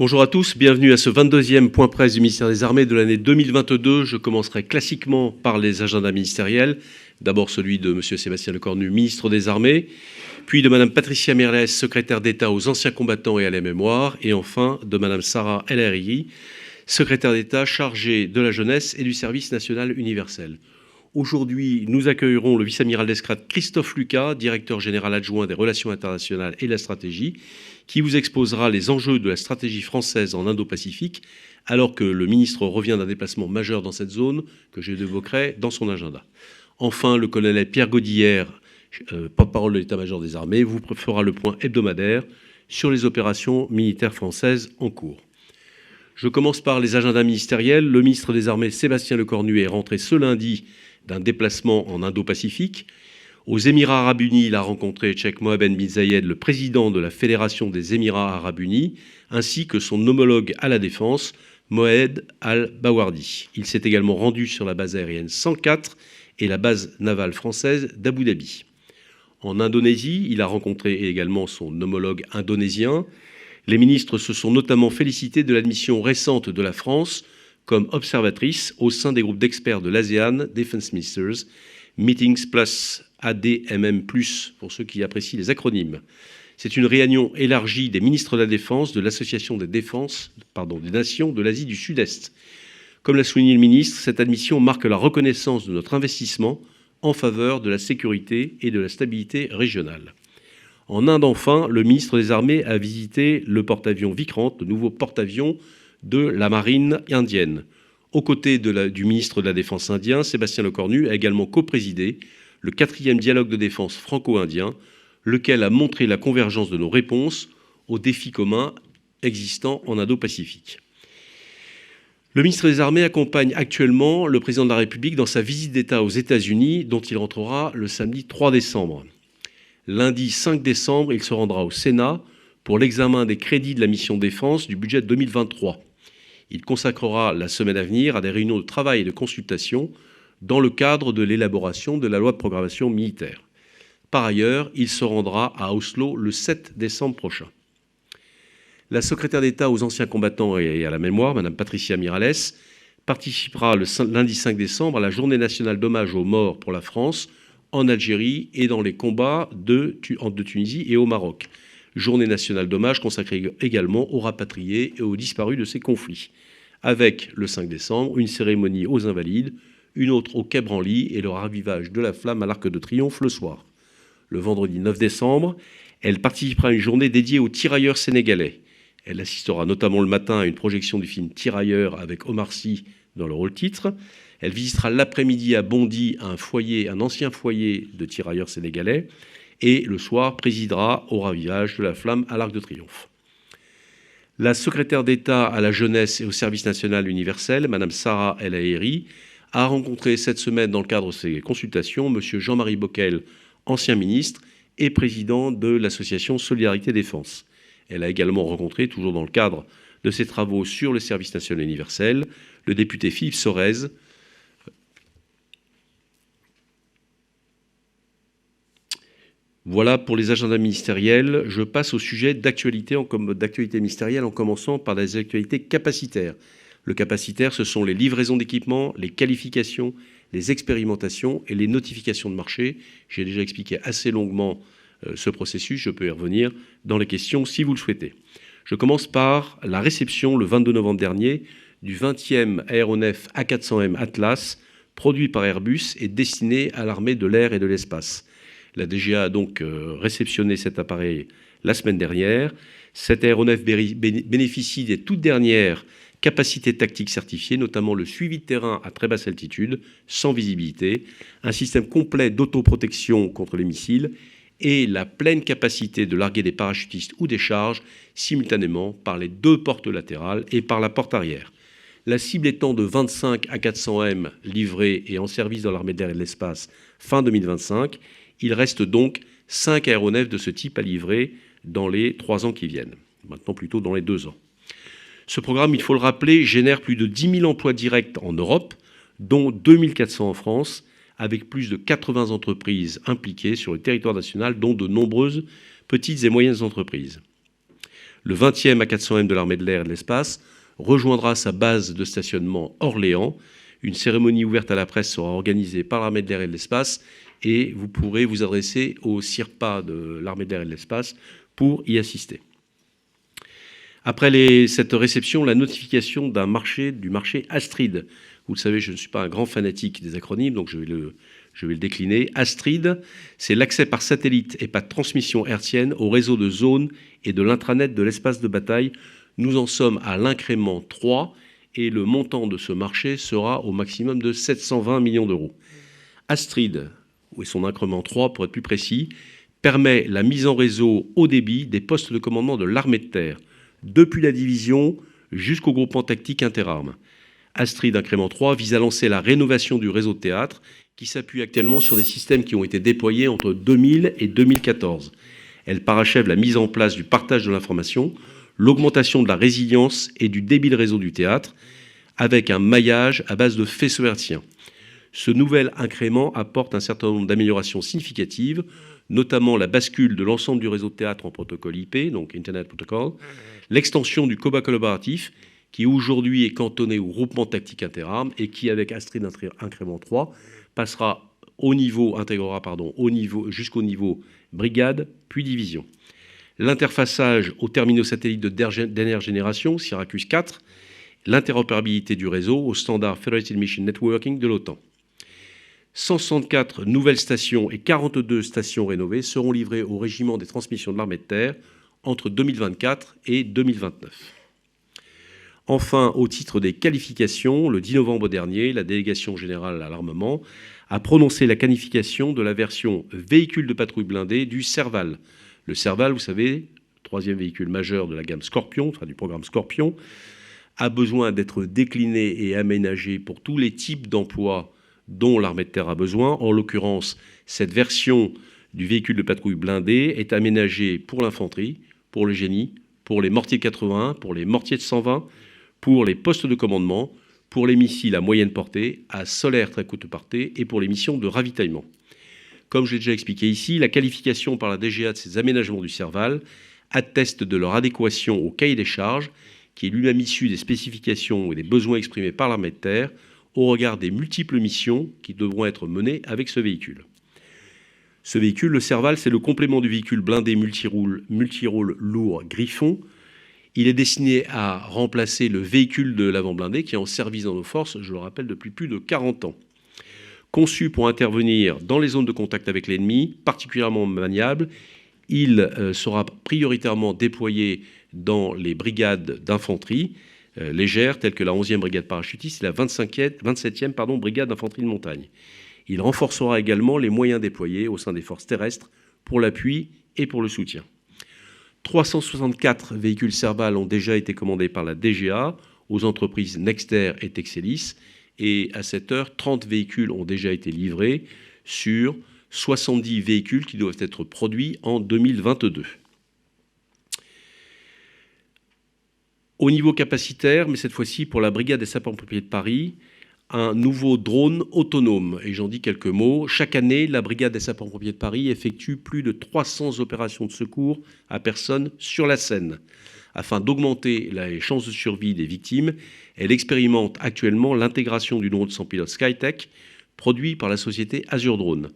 Bonjour à tous, bienvenue à ce 22e point presse du ministère des Armées de l'année 2022. Je commencerai classiquement par les agendas ministériels. D'abord celui de M. Sébastien Lecornu, ministre des Armées, puis de Mme Patricia Mirlès, secrétaire d'État aux anciens combattants et à la mémoire, et enfin de Mme Sarah El Haïry, secrétaire d'État chargée de la jeunesse et du service national universel. Aujourd'hui, nous accueillerons le vice-amiral d'escadre Christophe Lucas, directeur général adjoint des relations internationales et de la stratégie, qui vous exposera les enjeux de la stratégie française en Indo-Pacifique, alors que le ministre revient d'un déplacement majeur dans cette zone, que je évoquerai dans son agenda. Enfin, le colonel Pierre Godillère, porte-parole de l'état-major des armées, vous fera le point hebdomadaire sur les opérations militaires françaises en cours. Je commence par les agendas ministériels. Le ministre des Armées, Sébastien Lecornu, est rentré ce lundi d'un déplacement en Indo-Pacifique. Aux Émirats arabes unis, il a rencontré Cheikh Mohammed bin Zayed, le président de la Fédération des Émirats arabes unis, ainsi que son homologue à la défense, Moed Al-Bawardi. Il s'est également rendu sur la base aérienne 104 et la base navale française d'Abu Dhabi. En Indonésie, il a rencontré également son homologue indonésien. Les ministres se sont notamment félicités de l'admission récente de la France comme observatrice au sein des groupes d'experts de l'ASEAN Defense Ministers, Meetings Plus ADMM+, pour ceux qui apprécient les acronymes. C'est une réunion élargie des ministres de la Défense de l'Association des Nations de l'Asie du Sud-Est. Comme l'a souligné le ministre, cette admission marque la reconnaissance de notre investissement en faveur de la sécurité et de la stabilité régionale. En Inde, enfin, le ministre des Armées a visité le porte-avions Vikrant, le nouveau porte-avions de la marine indienne. Aux côtés du ministre de la Défense indien, Sébastien Lecornu a également coprésidé le 4e dialogue de défense franco-indien, lequel a montré la convergence de nos réponses aux défis communs existants en Indo-Pacifique. Le ministre des Armées accompagne actuellement le président de la République dans sa visite d'État aux États-Unis, dont il rentrera le samedi 3 décembre. Lundi 5 décembre, il se rendra au Sénat pour l'examen des crédits de la mission défense du budget 2023. Il consacrera la semaine à venir à des réunions de travail et de consultation dans le cadre de l'élaboration de la loi de programmation militaire. Par ailleurs, il se rendra à Oslo le 7 décembre prochain. La secrétaire d'État aux anciens combattants et à la mémoire, Mme Patricia Mirlès, participera le lundi 5 décembre à la journée nationale d'hommage aux morts pour la France en Algérie et dans les combats de Tunisie et au Maroc. Journée nationale d'hommage consacrée également aux rapatriés et aux disparus de ces conflits, avec le 5 décembre une cérémonie aux Invalides, une autre au Quai Branly et le ravivage de la flamme à l'Arc de Triomphe le soir. Le vendredi 9 décembre, elle participera à une journée dédiée aux tirailleurs sénégalais. Elle assistera notamment le matin à une projection du film Tirailleurs avec Omar Sy dans le rôle titre. Elle visitera l'après-midi à Bondy un ancien foyer de tirailleurs sénégalais et le soir présidera au ravivage de la flamme à l'Arc de Triomphe. La secrétaire d'État à la jeunesse et au service national universel, Mme Sarah El Haïry, a rencontré cette semaine, dans le cadre de ses consultations, M. Jean-Marie Bockel, ancien ministre et président de l'association Solidarité Défense. Elle a également rencontré, toujours dans le cadre de ses travaux sur le service national universel, le député Philippe Sorez. Voilà pour les agendas ministériels. Je passe au sujet d'actualité ministérielle, en commençant par les actualités capacitaires. Le capacitaire, ce sont les livraisons d'équipements, les qualifications, les expérimentations et les notifications de marché. J'ai déjà expliqué assez longuement ce processus, je peux y revenir dans les questions si vous le souhaitez. Je commence par la réception, le 22 novembre dernier, du 20e aéronef A400M Atlas, produit par Airbus et destiné à l'armée de l'air et de l'espace. La DGA a donc réceptionné cet appareil la semaine dernière. Cet aéronef bénéficie des toutes dernières capacités tactiques certifiées, notamment le suivi de terrain à très basse altitude, sans visibilité, un système complet d'autoprotection contre les missiles et la pleine capacité de larguer des parachutistes ou des charges simultanément par les deux portes latérales et par la porte arrière. La cible étant de 25 A400M livrés et en service dans l'armée de l'air et de l'espace fin 2025, il reste donc 5 aéronefs de ce type à livrer dans les 3 ans qui viennent, maintenant plutôt dans les 2 ans. Ce programme, il faut le rappeler, génère plus de 10 000 emplois directs en Europe, dont 2 400 en France, avec plus de 80 entreprises impliquées sur le territoire national, dont de nombreuses petites et moyennes entreprises. Le 20e A400M de l'armée de l'air et de l'espace rejoindra sa base de stationnement Orléans. Une cérémonie ouverte à la presse sera organisée par l'armée de l'air et de l'espace et vous pourrez vous adresser au CIRPA de l'armée de l'air et de l'espace pour y assister. Après cette réception, la notification du marché Astrid. Vous le savez, je ne suis pas un grand fanatique des acronymes, donc je vais le décliner. Astrid, c'est l'accès par satellite et pas de transmission hertzienne au réseau de zone et de l'intranet de l'espace de bataille. Nous en sommes à l'incrément 3 et le montant de ce marché sera au maximum de 720 millions d'euros. Astrid, ou son incrément 3 pour être plus précis, permet la mise en réseau haut débit des postes de commandement de l'armée de terre, depuis la division jusqu'au groupement tactique interarmes. Astrid incrément 3 vise à lancer la rénovation du réseau de théâtre qui s'appuie actuellement sur des systèmes qui ont été déployés entre 2000 et 2014. Elle parachève la mise en place du partage de l'information, l'augmentation de la résilience et du débit de réseau du théâtre, avec un maillage à base de faisceaux hertziens. Ce nouvel incrément apporte un certain nombre d'améliorations significatives, notamment la bascule de l'ensemble du réseau de théâtre en protocole IP, donc Internet Protocol, l'extension du combat collaboratif, qui aujourd'hui est cantonné au groupement tactique interarmes et qui, avec Astrid incrément 3, intégrera jusqu'au niveau brigade, puis division. L'interfaçage aux terminaux satellites de dernière génération, Syracuse 4, l'interopérabilité du réseau au standard Federated Mission Networking de l'OTAN. 164 nouvelles stations et 42 stations rénovées seront livrées au régiment des transmissions de l'armée de terre entre 2024 et 2029. Enfin, au titre des qualifications, le 10 novembre dernier, la délégation générale à l'armement a prononcé la qualification de la version véhicule de patrouille blindé du Serval. Le Serval, vous savez, troisième véhicule majeur de la gamme Scorpion, enfin du programme Scorpion, a besoin d'être décliné et aménagé pour tous les types d'emplois dont l'armée de terre a besoin. En l'occurrence, cette version du véhicule de patrouille blindé est aménagée pour l'infanterie, pour le génie, pour les mortiers de 81, pour les mortiers de 120, pour les postes de commandement, pour les missiles à moyenne portée, à solaire très courte portée et pour les missions de ravitaillement. Comme je l'ai déjà expliqué ici, la qualification par la DGA de ces aménagements du Serval atteste de leur adéquation au cahier des charges, qui est lui-même issu des spécifications et des besoins exprimés par l'armée de terre, au regard des multiples missions qui devront être menées avec ce véhicule. Ce véhicule, le Serval, c'est le complément du véhicule blindé multirôle lourd Griffon. Il est destiné à remplacer le véhicule de l'avant blindé qui est en service dans nos forces, je le rappelle, depuis plus de 40 ans. Conçu pour intervenir dans les zones de contact avec l'ennemi, particulièrement maniable, il sera prioritairement déployé dans les brigades d'infanterie légère, telles que la 11e brigade parachutiste et la 27e brigade d'infanterie de montagne. Il renforcera également les moyens déployés au sein des forces terrestres pour l'appui et pour le soutien. 364 véhicules Serval ont déjà été commandés par la DGA aux entreprises Nexter et Texelis, et à cette heure, 30 véhicules ont déjà été livrés sur 70 véhicules qui doivent être produits en 2022. Au niveau capacitaire, mais cette fois-ci pour la brigade des sapeurs-pompiers de Paris, un nouveau drone autonome. Et j'en dis quelques mots. Chaque année, la brigade des sapeurs-pompiers de Paris effectue plus de 300 opérations de secours à personnes sur la Seine. Afin d'augmenter les chances de survie des victimes, elle expérimente actuellement l'intégration du drone sans pilote Skytech, produit par la société Azure Drone.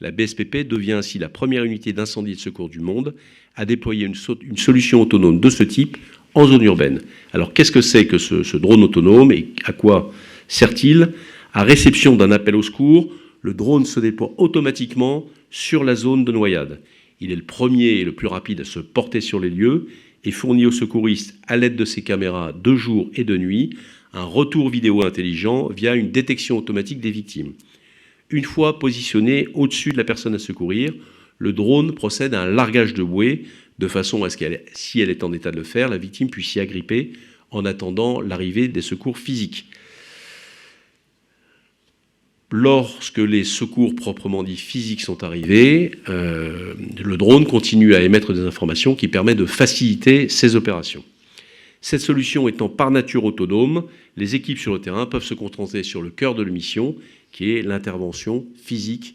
La BSPP devient ainsi la première unité d'incendie et de secours du monde à déployer une solution autonome de ce type en zone urbaine. Alors, qu'est-ce que c'est que ce drone autonome et à quoi sert-il ? À réception d'un appel au secours, le drone se déploie automatiquement sur la zone de noyade. Il est le premier et le plus rapide à se porter sur les lieux et fournit aux secouristes, à l'aide de ses caméras de jour et de nuit, un retour vidéo intelligent via une détection automatique des victimes. Une fois positionné au-dessus de la personne à secourir, le drone procède à un largage de bouée de façon à ce qu'elle, si elle est en état de le faire, la victime puisse s'y agripper en attendant l'arrivée des secours physiques. Lorsque les secours proprement dits physiques sont arrivés, le drone continue à émettre des informations qui permettent de faciliter ces opérations. Cette solution étant par nature autonome, les équipes sur le terrain peuvent se concentrer sur le cœur de la mission, qui est l'intervention physique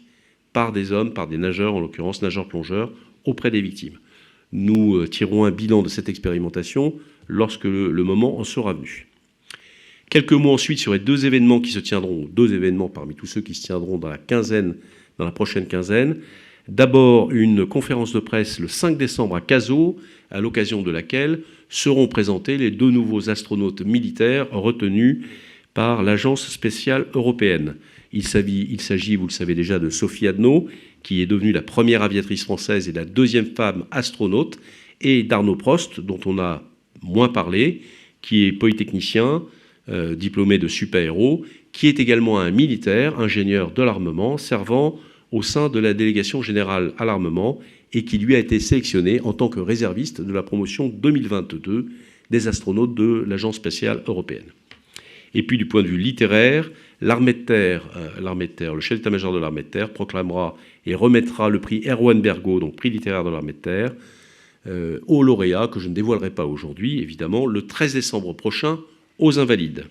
par des hommes, par des nageurs, en l'occurrence nageurs-plongeurs, auprès des victimes. Nous tirerons un bilan de cette expérimentation lorsque le moment en sera venu. Quelques mots ensuite sur les deux événements parmi tous ceux qui se tiendront dans la prochaine quinzaine. D'abord, une conférence de presse le 5 décembre à Cazaux, à l'occasion de laquelle seront présentés les 2 nouveaux astronautes militaires retenus par l'Agence spatiale européenne. Il s'agit, vous le savez déjà, de Sophie Adno, qui est devenue la première aviatrice française et la 2e femme astronaute, et d'Arnaud Prost, dont on a moins parlé, qui est polytechnicien, diplômé de super-héros, qui est également un militaire, ingénieur de l'armement, servant au sein de la délégation générale à l'armement, et qui lui a été sélectionné en tant que réserviste de la promotion 2022 des astronautes de l'Agence spatiale européenne. Et puis du point de vue littéraire, l'armée de terre, le chef d'état-major de l'armée de terre proclamera et remettra le prix Erwan Bergo, donc prix littéraire de l'armée de terre, aux lauréats, que je ne dévoilerai pas aujourd'hui, évidemment, le 13 décembre prochain, aux Invalides.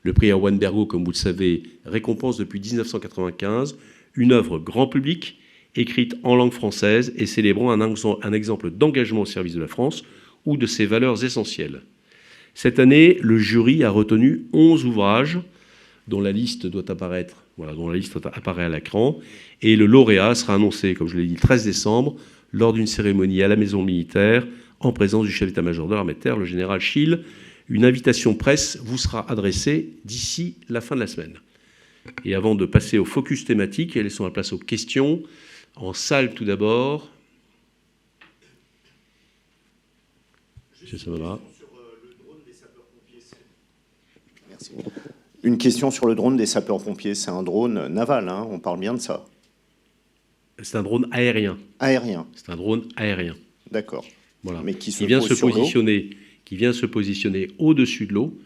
Le prix Erwan Bergo, comme vous le savez, récompense depuis 1995 une œuvre grand public, écrite en langue française et célébrant un exemple d'engagement au service de la France ou de ses valeurs essentielles. Cette année, le jury a retenu 11 ouvrages dont la liste apparaît à l'écran, et le lauréat sera annoncé, comme je l'ai dit, le 13 décembre, lors d'une cérémonie à la Maison militaire, en présence du chef d'état-major de l'armée de terre, le général Schill. Une invitation presse vous sera adressée d'ici la fin de la semaine. Et avant de passer au focus thématique, et laissons la place aux questions, en salle tout d'abord. Monsieur Samara. Merci. Une question sur le drone des sapeurs-pompiers. C'est un drone naval, hein, on parle bien de ça. C'est un drone aérien. Aérien. C'est un drone aérien. D'accord. Voilà. Mais qui vient se positionner au-dessus de l'eau,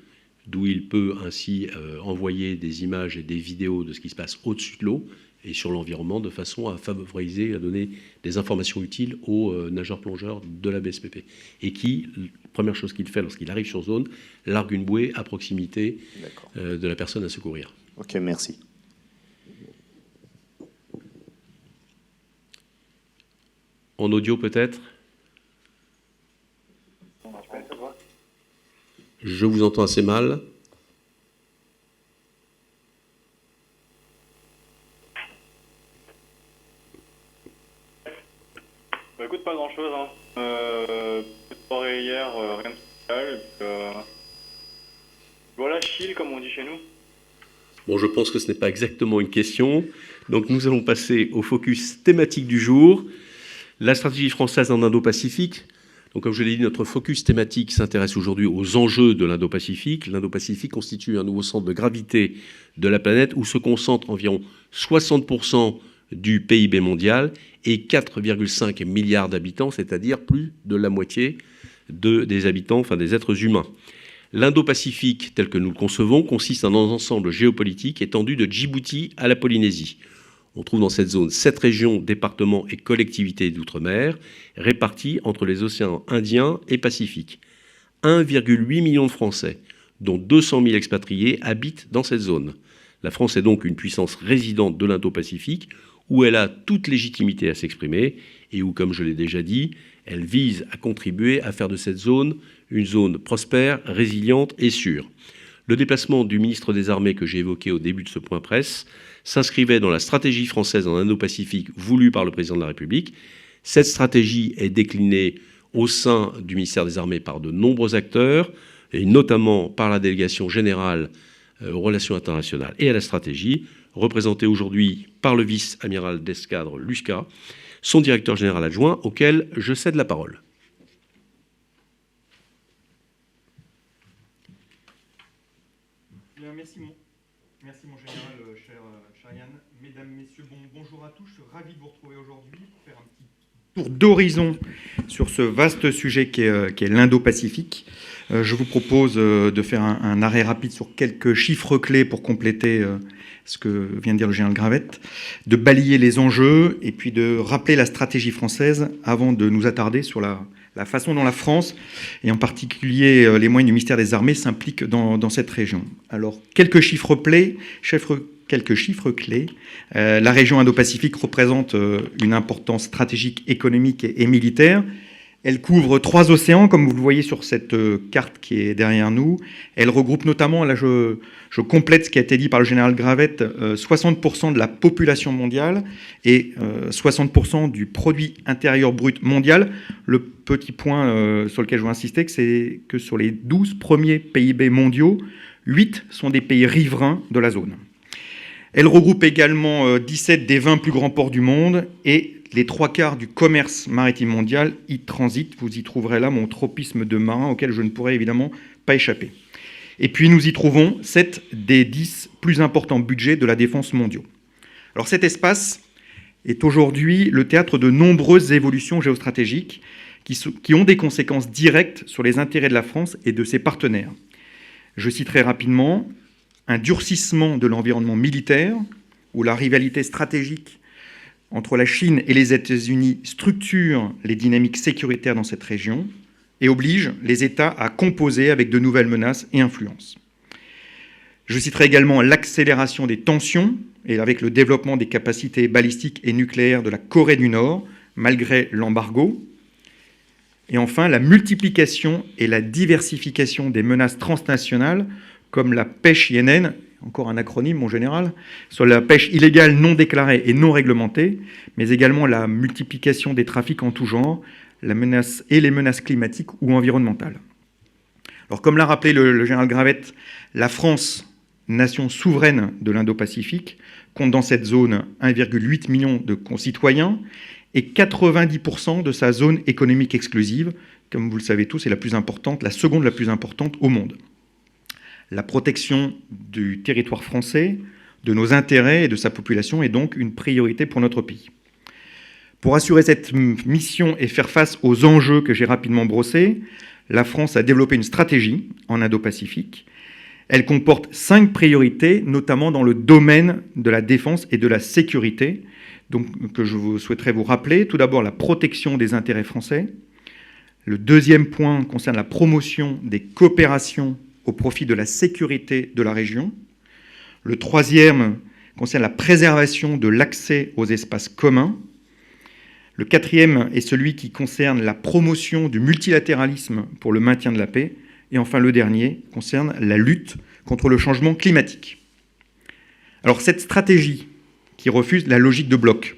d'où il peut ainsi envoyer des images et des vidéos de ce qui se passe au-dessus de l'eau et sur l'environnement, de façon à favoriser, à donner des informations utiles aux nageurs-plongeurs de la BSPP. Et qui, première chose qu'il fait lorsqu'il arrive sur zone, largue une bouée à proximité de la personne à secourir. Ok, merci. En audio peut-être ? Je vous entends assez mal. Bah écoute, pas grand-chose. Petite soirée hier, rien de spécial. Voilà, chill, comme on dit chez nous. Bon, je pense que ce n'est pas exactement une question. Donc nous allons passer au focus thématique du jour. La stratégie française en Indo-Pacifique. Donc, comme je l'ai dit, notre focus thématique s'intéresse aujourd'hui aux enjeux de l'Indo-Pacifique. L'Indo-Pacifique constitue un nouveau centre de gravité de la planète où se concentrent environ 60% du PIB mondial et 4,5 milliards d'habitants, c'est-à-dire plus de la moitié des habitants, enfin des êtres humains. L'Indo-Pacifique, tel que nous le concevons, consiste en un ensemble géopolitique étendu de Djibouti à la Polynésie. On trouve dans cette zone 7 régions, départements et collectivités d'outre-mer, réparties entre les océans Indien et Pacifique. 1,8 million de Français, dont 200 000 expatriés, habitent dans cette zone. La France est donc une puissance résidente de l'Indo-Pacifique, où elle a toute légitimité à s'exprimer, et où, comme je l'ai déjà dit, elle vise à contribuer à faire de cette zone une zone prospère, résiliente et sûre. Le déplacement du ministre des Armées que j'ai évoqué au début de ce point presse s'inscrivait dans la stratégie française en Indo-Pacifique voulue par le président de la République. Cette stratégie est déclinée au sein du ministère des Armées par de nombreux acteurs, et notamment par la délégation générale aux relations internationales et à la stratégie, représentée aujourd'hui par le vice-amiral d'escadre Lusca, son directeur général adjoint, auquel je cède la parole. Bien, merci mon général, cher Yann. Mesdames, messieurs, bonjour à tous. Je suis ravi de vous retrouver aujourd'hui pour faire un petit tour d'horizon sur ce vaste sujet qui est l'Indo-Pacifique. Je vous propose de faire un arrêt rapide sur quelques chiffres clés pour compléter ce que vient de dire le général Gravette, de balayer les enjeux et puis de rappeler la stratégie française avant de nous attarder sur la façon dont la France, et en particulier les moyens du ministère des Armées, s'impliquent dans cette région. Alors, quelques chiffres clés. La région Indo-Pacifique représente une importance stratégique, économique et militaire. Elle couvre 3 océans, comme vous le voyez sur cette carte qui est derrière nous. Elle regroupe notamment, là je complète ce qui a été dit par le général Gravette, 60% de la population mondiale et 60% du produit intérieur brut mondial. Le petit point sur lequel je veux insister, c'est que sur les 12 premiers PIB mondiaux, 8 sont des pays riverains de la zone. Elle regroupe également 17 des 20 plus grands ports du monde et les 3/4 du commerce maritime mondial y transitent. Vous y trouverez là mon tropisme de marin auquel je ne pourrais évidemment pas échapper. Et puis nous y trouvons 7 des 10 plus importants budgets de la défense mondiaux. Alors cet espace est aujourd'hui le théâtre de nombreuses évolutions géostratégiques qui ont des conséquences directes sur les intérêts de la France et de ses partenaires. Je citerai rapidement un durcissement de l'environnement militaire, où la rivalité stratégique entre la Chine et les États-Unis structure les dynamiques sécuritaires dans cette région et oblige les États à composer avec de nouvelles menaces et influences. Je citerai également l'accélération des tensions et avec le développement des capacités balistiques et nucléaires de la Corée du Nord, malgré l'embargo. Et enfin, la multiplication et la diversification des menaces transnationales, comme la pêche INN, encore un acronyme, mon général, sur la pêche illégale non déclarée et non réglementée, mais également la multiplication des trafics en tout genre, les menaces climatiques ou environnementales. Alors, comme l'a rappelé le général Gravette, la France, nation souveraine de l'Indo-Pacifique, compte dans cette zone 1,8 million de concitoyens et 90% de sa zone économique exclusive, comme vous le savez tous, est la plus importante, la seconde la plus importante au monde. La protection du territoire français, de nos intérêts et de sa population est donc une priorité pour notre pays. Pour assurer cette mission et faire face aux enjeux que j'ai rapidement brossés, la France a développé une stratégie en Indo-Pacifique. Elle comporte 5 priorités, notamment dans le domaine de la défense et de la sécurité, donc, que je souhaiterais vous rappeler. Tout d'abord, la protection des intérêts français. Le deuxième point concerne la promotion des coopérations au profit de la sécurité de la région. Le troisième concerne la préservation de l'accès aux espaces communs. Le quatrième est celui qui concerne la promotion du multilatéralisme pour le maintien de la paix. Et enfin, le dernier concerne la lutte contre le changement climatique. Alors, cette stratégie qui refuse la logique de bloc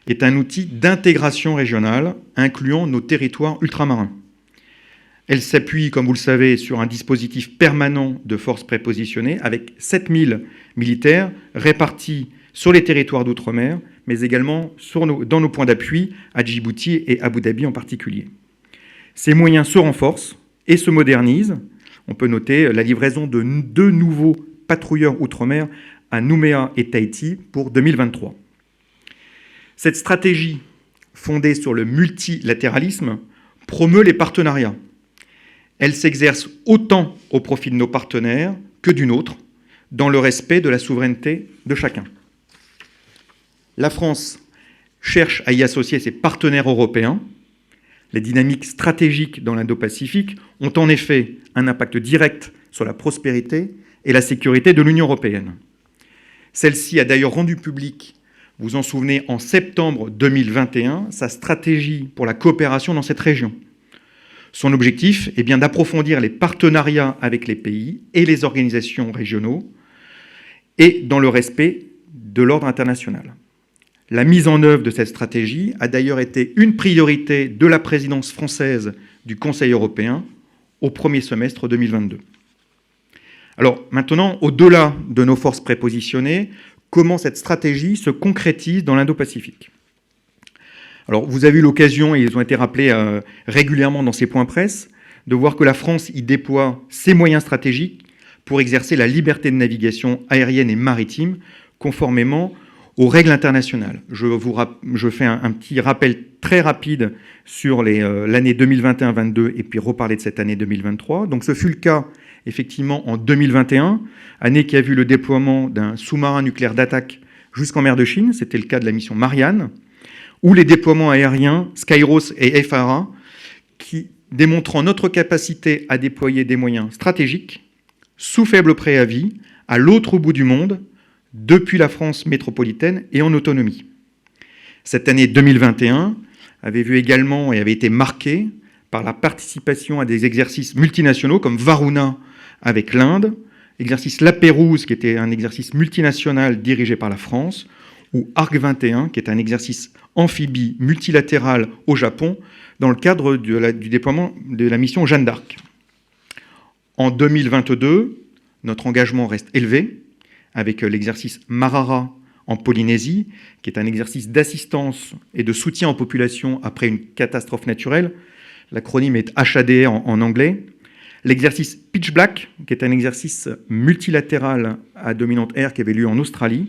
est un outil d'intégration régionale incluant nos territoires ultramarins. Elle s'appuie, comme vous le savez, sur un dispositif permanent de forces prépositionnées avec 7000 militaires répartis sur les territoires d'outre-mer, mais également dans nos points d'appui à Djibouti et Abu Dhabi en particulier. Ces moyens se renforcent et se modernisent. On peut noter la livraison de 2 nouveaux patrouilleurs outre-mer à Nouméa et Tahiti pour 2023. Cette stratégie, fondée sur le multilatéralisme, promeut les partenariats. Elle s'exerce autant au profit de nos partenaires que du nôtre, dans le respect de la souveraineté de chacun. La France cherche à y associer ses partenaires européens. Les dynamiques stratégiques dans l'Indo-Pacifique ont en effet un impact direct sur la prospérité et la sécurité de l'Union européenne. Celle-ci a d'ailleurs rendu public, vous en souvenez, en septembre 2021, sa stratégie pour la coopération dans cette région. Son objectif est bien d'approfondir les partenariats avec les pays et les organisations régionaux et dans le respect de l'ordre international. La mise en œuvre de cette stratégie a d'ailleurs été une priorité de la présidence française du Conseil européen au premier semestre 2022. Alors maintenant, au-delà de nos forces prépositionnées, comment cette stratégie se concrétise dans l'Indo-Pacifique ? Alors vous avez eu l'occasion, et ils ont été rappelés régulièrement dans ces points presse, de voir que la France y déploie ses moyens stratégiques pour exercer la liberté de navigation aérienne et maritime conformément aux règles internationales. Je fais un petit rappel très rapide sur l'année 2021-22 et puis reparler de cette année 2023. Donc ce fut le cas effectivement en 2021, année qui a vu le déploiement d'un sous-marin nucléaire d'attaque jusqu'en mer de Chine, c'était le cas de la mission Marianne, ou les déploiements aériens Skyros et FARA, qui démontrant notre capacité à déployer des moyens stratégiques, sous faible préavis, à l'autre bout du monde, depuis la France métropolitaine et en autonomie. Cette année 2021 avait vu également et avait été marqué par la participation à des exercices multinationaux comme Varuna avec l'Inde, exercice La Pérouse, qui était un exercice multinational dirigé par la France, ou Arc 21, qui est un exercice amphibie multilatéral au Japon, dans le cadre du déploiement de la mission Jeanne d'Arc. En 2022, notre engagement reste élevé, avec l'exercice Marara en Polynésie, qui est un exercice d'assistance et de soutien aux populations après une catastrophe naturelle. L'acronyme est HADR en anglais. L'exercice Pitch Black, qui est un exercice multilatéral à dominante air qui avait lieu en Australie.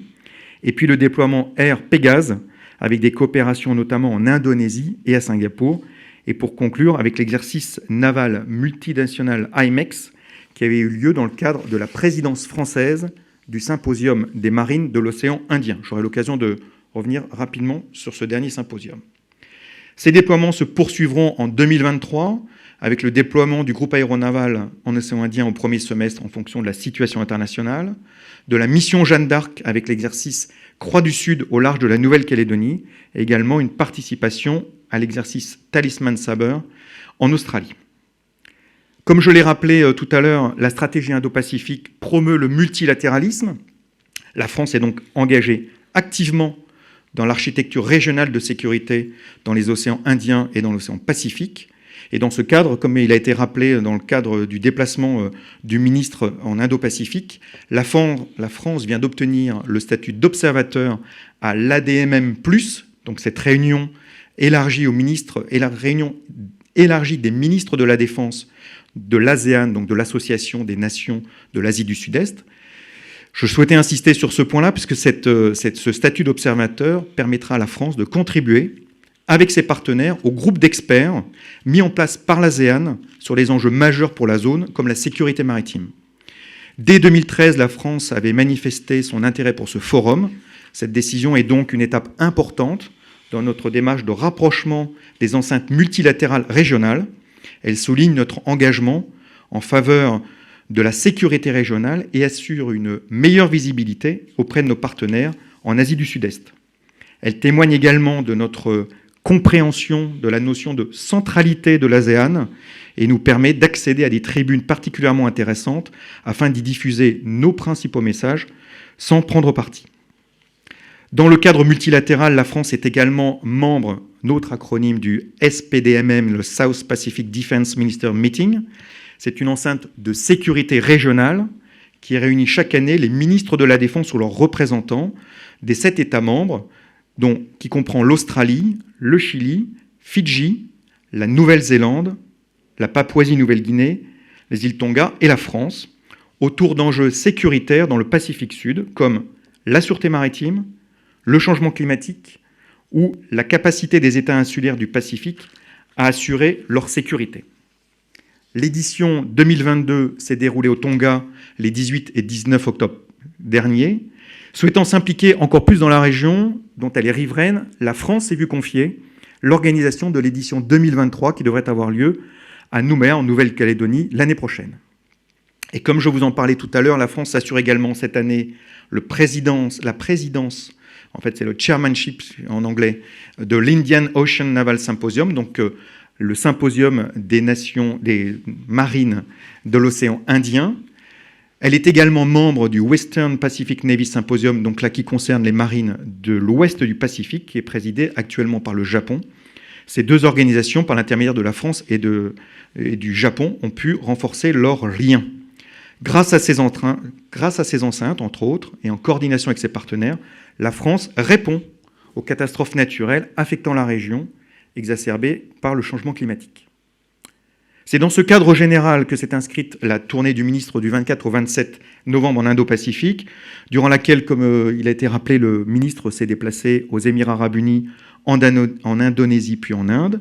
Et puis le déploiement Air Pégase, avec des coopérations notamment en Indonésie et à Singapour. Et pour conclure, avec l'exercice naval multinational IMEX, qui avait eu lieu dans le cadre de la présidence française du symposium des marines de l'océan Indien. J'aurai l'occasion de revenir rapidement sur ce dernier symposium. Ces déploiements se poursuivront en 2023 avec le déploiement du groupe aéronaval en océan Indien au premier semestre en fonction de la situation internationale, de la mission Jeanne d'Arc avec l'exercice Croix du Sud au large de la Nouvelle-Calédonie et également une participation à l'exercice Talisman Sabre en Australie. Comme je l'ai rappelé tout à l'heure, la stratégie Indo-Pacifique promeut le multilatéralisme. La France est donc engagée activement dans l'architecture régionale de sécurité dans les océans Indiens et dans l'océan Pacifique. Et dans ce cadre, comme il a été rappelé dans le cadre du déplacement du ministre en Indo-Pacifique, la France vient d'obtenir le statut d'observateur à l'ADMM+, donc cette réunion élargie aux ministres, et la réunion élargie des ministres de la Défense de l'ASEAN, donc de l'Association des Nations de l'Asie du Sud-Est. Je souhaitais insister sur ce point-là, puisque ce statut d'observateur permettra à la France de contribuer avec ses partenaires au groupe d'experts mis en place par l'ASEAN sur les enjeux majeurs pour la zone, comme la sécurité maritime. Dès 2013, la France avait manifesté son intérêt pour ce forum. Cette décision est donc une étape importante dans notre démarche de rapprochement des enceintes multilatérales régionales. Elle souligne notre engagement en faveur de la sécurité régionale et assure une meilleure visibilité auprès de nos partenaires en Asie du Sud-Est. Elle témoigne également de notre compréhension de la notion de centralité de l'ASEAN et nous permet d'accéder à des tribunes particulièrement intéressantes afin d'y diffuser nos principaux messages sans prendre parti. Dans le cadre multilatéral, la France est également membre, notre acronyme du SPDMM, le South Pacific Defense Minister Meeting. C'est une enceinte de sécurité régionale qui réunit chaque année les ministres de la Défense ou leurs représentants des 7 États membres, qui comprend l'Australie, le Chili, Fidji, la Nouvelle-Zélande, la Papouasie-Nouvelle-Guinée, les îles Tonga et la France, autour d'enjeux sécuritaires dans le Pacifique Sud, comme la sûreté maritime, le changement climatique ou la capacité des États insulaires du Pacifique à assurer leur sécurité. L'édition 2022 s'est déroulée au Tonga les 18 et 19 octobre dernier. Souhaitant s'impliquer encore plus dans la région dont elle est riveraine, la France s'est vue confier l'organisation de l'édition 2023 qui devrait avoir lieu à Nouméa, en Nouvelle-Calédonie, l'année prochaine. Et comme je vous en parlais tout à l'heure, la France assure également cette année la présidence, en fait c'est le chairmanship en anglais, de l'Indian Ocean Naval Symposium, donc le symposium des nations, des marines de l'océan Indien. Elle est également membre du Western Pacific Navy Symposium, donc là qui concerne les marines de l'ouest du Pacifique, qui est présidé actuellement par le Japon. Ces deux organisations, par l'intermédiaire de la France et du Japon, ont pu renforcer leurs liens. Grâce à ces enceintes, entre autres, et en coordination avec ses partenaires, la France répond aux catastrophes naturelles affectant la région, exacerbées par le changement climatique. C'est dans ce cadre général que s'est inscrite la tournée du ministre du 24 au 27 novembre en Indo-Pacifique, durant laquelle, comme il a été rappelé, le ministre s'est déplacé aux Émirats arabes unis, en Indonésie puis en Inde.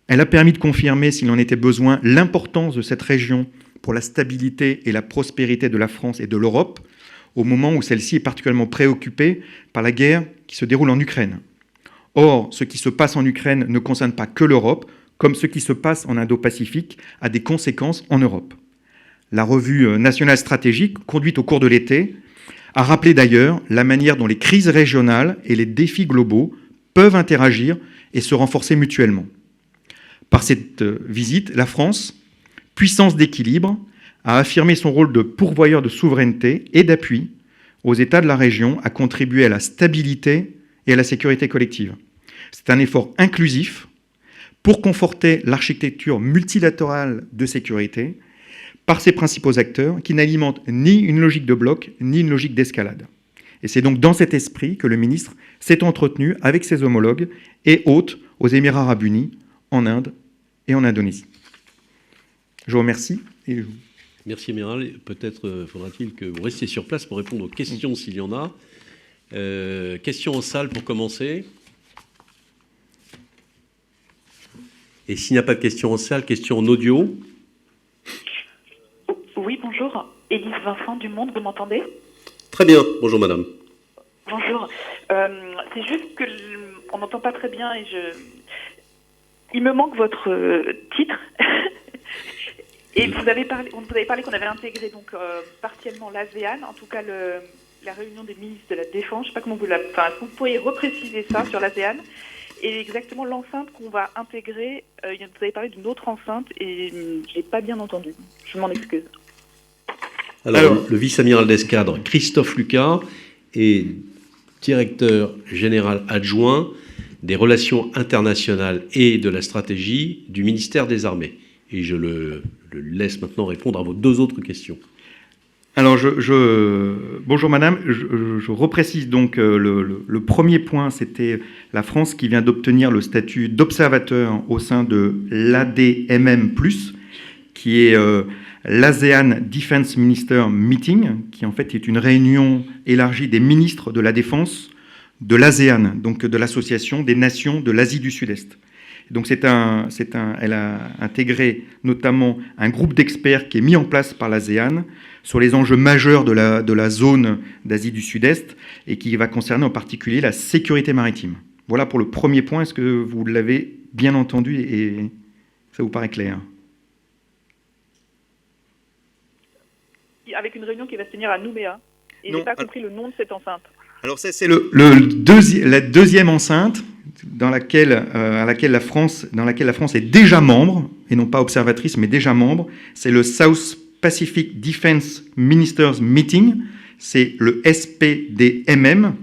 Elle a permis de confirmer, s'il en était besoin, l'importance de cette région pour la stabilité et la prospérité de la France et de l'Europe, au moment où celle-ci est particulièrement préoccupée par la guerre qui se déroule en Ukraine. Or, ce qui se passe en Ukraine ne concerne pas que l'Europe, comme ce qui se passe en Indo-Pacifique a des conséquences en Europe. La revue nationale stratégique, conduite au cours de l'été, a rappelé d'ailleurs la manière dont les crises régionales et les défis globaux peuvent interagir et se renforcer mutuellement. Par cette visite, la France, puissance d'équilibre, a affirmé son rôle de pourvoyeur de souveraineté et d'appui aux États de la région à contribuer à la stabilité et à la sécurité collective. C'est un effort inclusif pour conforter l'architecture multilatérale de sécurité par ses principaux acteurs qui n'alimentent ni une logique de bloc ni une logique d'escalade. Et c'est donc dans cet esprit que le ministre s'est entretenu avec ses homologues et hôtes aux Émirats arabes unis, en Inde et en Indonésie. Je vous remercie. Merci, Amiral. Peut-être faudra-t-il que vous restiez sur place pour répondre aux questions s'il y en a. Questions en salle pour commencer. Et s'il n'y a pas de questions en salle, questions en audio. Oui, bonjour. Élise Vincent du Monde, vous m'entendez? Très bien. Bonjour, madame. Bonjour. C'est juste que on n'entend pas très bien et il me manque votre titre. Et on vous avez parlé qu'on avait intégré donc partiellement l'ASEAN, en tout cas la réunion des ministres de la Défense. Je sais pas comment est-ce que vous pourriez repréciser ça sur l'ASEAN et exactement l'enceinte qu'on va intégrer. Vous avez parlé d'une autre enceinte et je l'ai pas bien entendu. Je m'en excuse. Alors, le vice-amiral d'escadre Christophe Lucas est directeur général adjoint des relations internationales et de la stratégie du ministère des Armées. Et je le laisse maintenant répondre à vos deux autres questions. Alors, bonjour madame, je reprécise donc le premier point, c'était la France qui vient d'obtenir le statut d'observateur au sein de l'ADMM+, qui est l'ASEAN Defense Minister Meeting, qui en fait est une réunion élargie des ministres de la Défense de l'ASEAN, donc de l'Association des Nations de l'Asie du Sud-Est. Donc elle a intégré notamment un groupe d'experts qui est mis en place par l'ASEAN sur les enjeux majeurs de la zone d'Asie du Sud-Est et qui va concerner en particulier la sécurité maritime. Voilà pour le premier point. Est-ce que vous l'avez bien entendu et ça vous paraît clair? Avec une réunion qui va se tenir à Nouméa. Et je n'ai pas compris le nom de cette enceinte. Alors ça, c'est la deuxième enceinte dans laquelle la France est déjà membre, et non pas observatrice, mais déjà membre. C'est le South Pacific Defense Ministers Meeting, c'est le SPDMM.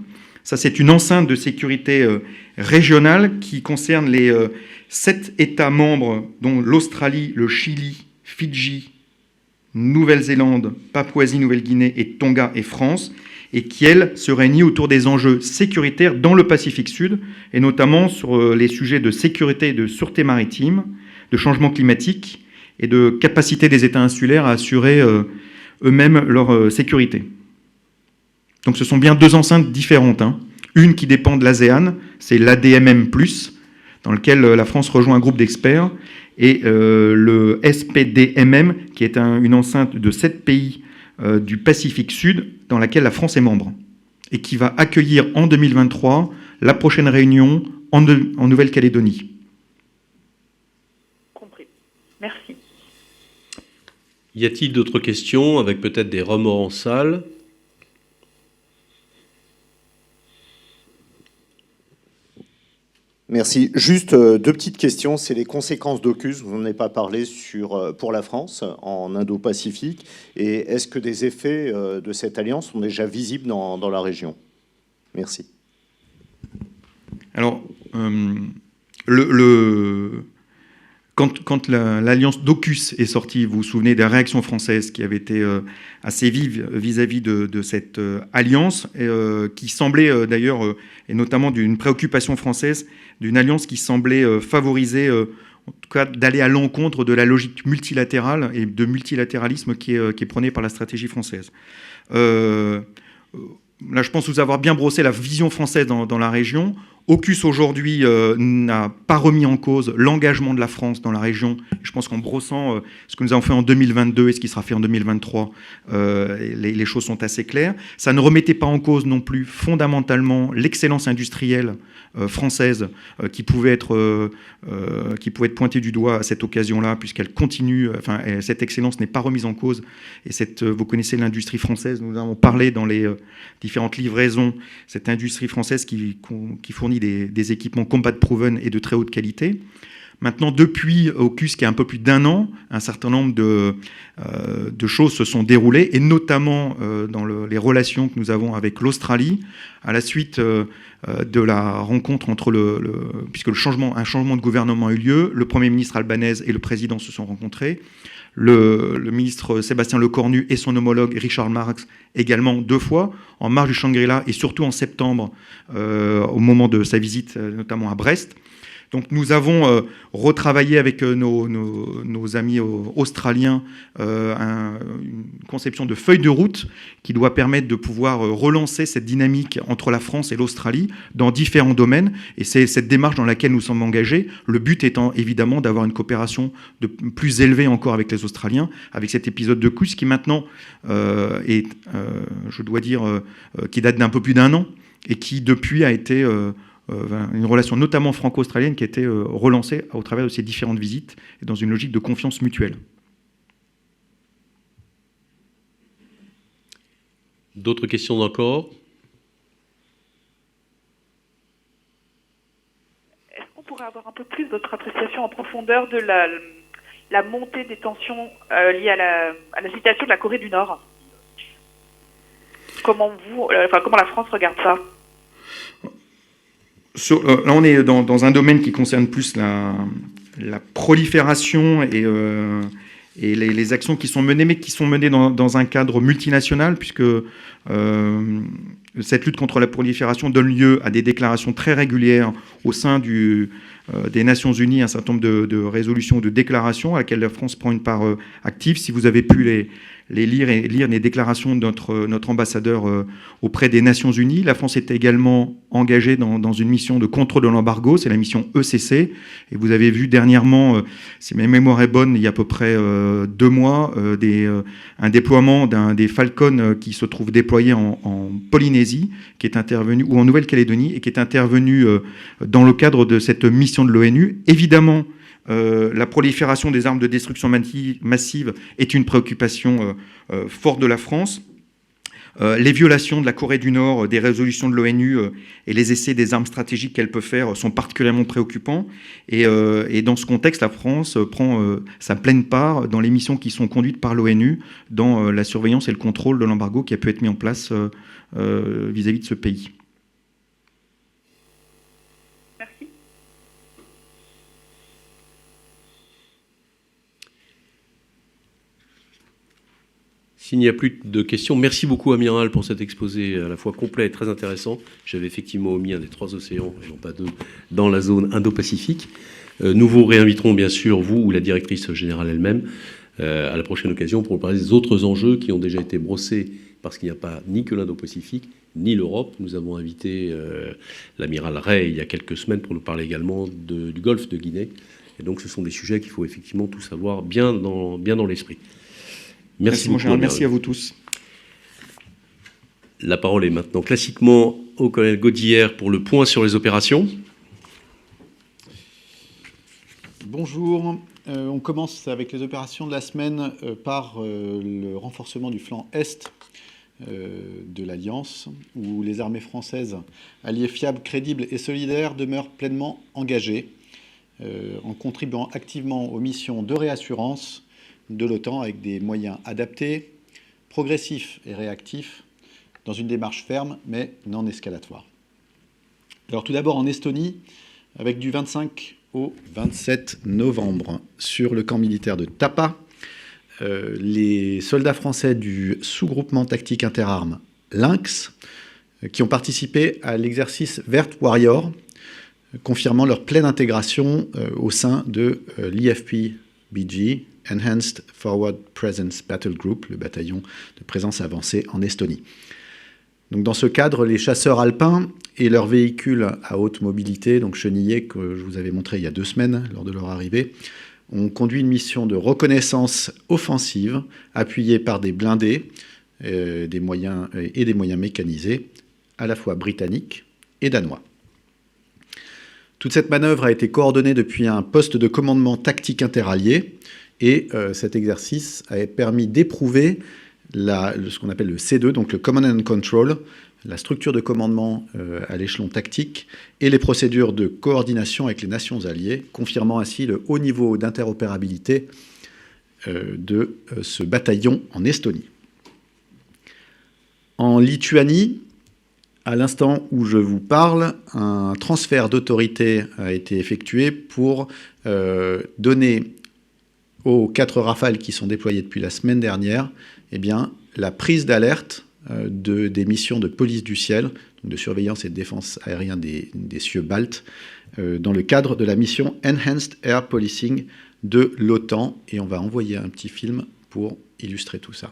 Ça, c'est une enceinte de sécurité régionale qui concerne les 7 États membres, dont l'Australie, le Chili, Fidji, Nouvelle-Zélande, Papouasie-Nouvelle-Guinée et Tonga et France, et qui, elle, se réunit autour des enjeux sécuritaires dans le Pacifique Sud, et notamment sur les sujets de sécurité et de sûreté maritime, de changement climatique et de capacité des États insulaires à assurer eux-mêmes leur sécurité. Donc ce sont bien deux enceintes différentes. Une qui dépend de l'ASEAN, c'est l'ADMM+, dans lequel la France rejoint un groupe d'experts, et le SPDMM, qui est une enceinte de 7 pays du Pacifique Sud, dans laquelle la France est membre, et qui va accueillir en 2023 la prochaine réunion en Nouvelle-Calédonie. Compris. Merci. Y a-t-il d'autres questions, avec peut-être des remords en salle? Merci. Juste deux petites questions. C'est les conséquences d'AUKUS. Vous n'en avez pas parlé pour la France en Indo-Pacifique. Et est-ce que des effets de cette alliance sont déjà visibles dans la région? Merci. Alors, quand l'alliance d'AUKUS est sortie, vous vous souvenez de la réaction française qui avait été assez vive vis-à-vis de cette alliance, qui semblait d'ailleurs, et notamment d'une préoccupation française, d'une alliance qui semblait favoriser, en tout cas d'aller à l'encontre de la logique multilatérale et de multilatéralisme qui est prônée par la stratégie française. Là, je pense vous avoir bien brossé la vision française dans la région. AUKUS aujourd'hui n'a pas remis en cause l'engagement de la France dans la région. Je pense qu'en brossant ce que nous avons fait en 2022 et ce qui sera fait en 2023, les choses sont assez claires. Ça ne remettait pas en cause non plus fondamentalement l'excellence industrielle française qui pouvait être pointée du doigt à cette occasion-là, puisqu'elle continue, cette excellence n'est pas remise en cause. Et vous connaissez l'industrie française, nous avons parlé dans les différentes livraisons, cette industrie française qui fournit des équipements combat proven et de très haute qualité. Maintenant, depuis AUKUS, qui a un peu plus d'1 an, un certain nombre de choses se sont déroulées, et notamment dans les relations que nous avons avec l'Australie, à la suite de la rencontre entre puisque un changement de gouvernement a eu lieu, le Premier ministre albanais et le président se sont rencontrés, le ministre Sébastien Lecornu et son homologue Richard Marx également 2 fois, en marge du Shangri-La et surtout en septembre, au moment de sa visite notamment à Brest. Donc nous avons retravaillé avec nos amis australiens une conception de feuille de route qui doit permettre de pouvoir relancer cette dynamique entre la France et l'Australie dans différents domaines. Et c'est cette démarche dans laquelle nous sommes engagés, le but étant évidemment d'avoir une coopération plus élevée encore avec les Australiens, avec cet épisode de AUKUS qui maintenant est, je dois dire, qui date d'un peu plus d'1 an et qui depuis a été... une relation notamment franco-australienne qui a été relancée au travers de ces différentes visites et dans une logique de confiance mutuelle. D'autres questions encore? Est-ce qu'on pourrait avoir un peu plus votre appréciation en profondeur de la montée des tensions liées à la situation de la Corée du Nord? Comment la France regarde ça? Là, on est dans un domaine qui concerne plus la prolifération et les actions qui sont menées, mais qui sont menées dans un cadre multinational, puisque cette lutte contre la prolifération donne lieu à des déclarations très régulières au sein des Nations Unies, un certain nombre de résolutions, de déclarations à laquelle la France prend une part active. Si vous avez pu les lire les déclarations de notre ambassadeur auprès des Nations Unies. La France est également engagée dans une mission de contrôle de l'embargo, c'est la mission ECC. Et vous avez vu dernièrement, si ma mémoire est bonne, il y a à peu près 2 mois, un déploiement des Falcon qui se trouve déployé en Polynésie, qui est intervenu, ou en Nouvelle-Calédonie, et qui est intervenu dans le cadre de cette mission de l'ONU. Évidemment, la prolifération des armes de destruction massive est une préoccupation forte de la France. Les violations de la Corée du Nord, des résolutions de l'ONU et les essais des armes stratégiques qu'elle peut faire sont particulièrement préoccupants. Et dans ce contexte, la France prend sa pleine part dans les missions qui sont conduites par l'ONU dans la surveillance et le contrôle de l'embargo qui a pu être mis en place vis-à-vis de ce pays. Merci. S'il n'y a plus de questions, merci beaucoup Amiral pour cet exposé à la fois complet et très intéressant. J'avais effectivement omis un des 3 océans, et non pas 2, dans la zone Indo-Pacifique. Nous vous réinviterons bien sûr, vous ou la directrice générale elle-même, à la prochaine occasion pour parler des autres enjeux qui ont déjà été brossés, parce qu'il n'y a pas ni que l'Indo-Pacifique, ni l'Europe. Nous avons invité l'amiral Ray il y a quelques semaines pour nous parler également du golfe de Guinée. Et donc ce sont des sujets qu'il faut effectivement tous avoir bien dans l'esprit. Merci beaucoup. Merci à vous tous. La parole est maintenant classiquement au colonel Godillère pour le point sur les opérations. Bonjour. On commence avec les opérations de la semaine par le renforcement du flanc Est de l'Alliance, où les armées françaises, alliées fiables, crédibles et solidaires, demeurent pleinement engagées en contribuant activement aux missions de réassurance de l'OTAN avec des moyens adaptés, progressifs et réactifs, dans une démarche ferme mais non escalatoire. Alors tout d'abord en Estonie, avec du 25 au 27 novembre, sur le camp militaire de Tapa, les soldats français du sous-groupement tactique interarmes Lynx, qui ont participé à l'exercice Vert Warrior, confirmant leur pleine intégration au sein de l'IFP-BG, Enhanced Forward Presence Battle Group, le bataillon de présence avancée en Estonie. Donc dans ce cadre, les chasseurs alpins et leurs véhicules à haute mobilité, donc chenillés, que je vous avais montré il y a 2 semaines lors de leur arrivée, ont conduit une mission de reconnaissance offensive appuyée par des blindés des moyens mécanisés, à la fois britanniques et danois. Toute cette manœuvre a été coordonnée depuis un poste de commandement tactique interallié et cet exercice a permis d'éprouver ce qu'on appelle le C2, donc le Command and Control, la structure de commandement à l'échelon tactique et les procédures de coordination avec les nations alliées, confirmant ainsi le haut niveau d'interopérabilité de ce bataillon en Estonie. En Lituanie, à l'instant où je vous parle, un transfert d'autorité a été effectué pour donner aux 4 Rafales qui sont déployés depuis la semaine dernière, eh bien, la prise d'alerte des missions de police du ciel, donc de surveillance et de défense aérienne des cieux baltes, dans le cadre de la mission Enhanced Air Policing de l'OTAN. Et on va envoyer un petit film pour illustrer tout ça.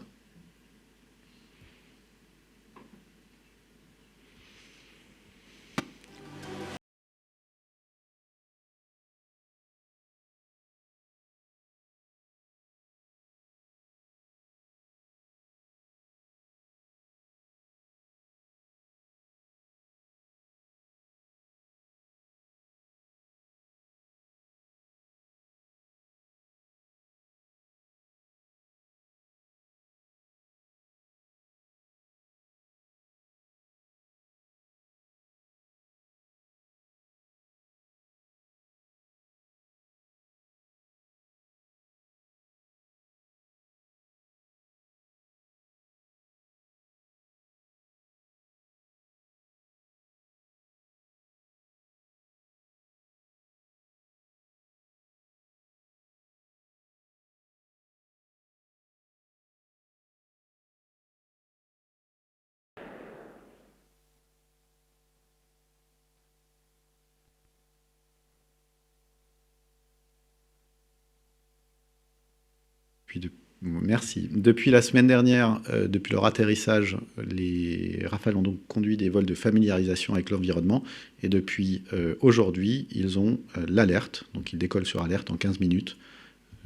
Merci. Depuis la semaine dernière, depuis leur atterrissage, les Rafales ont donc conduit des vols de familiarisation avec l'environnement. Et depuis aujourd'hui, ils ont l'alerte. Donc ils décollent sur alerte en 15 minutes,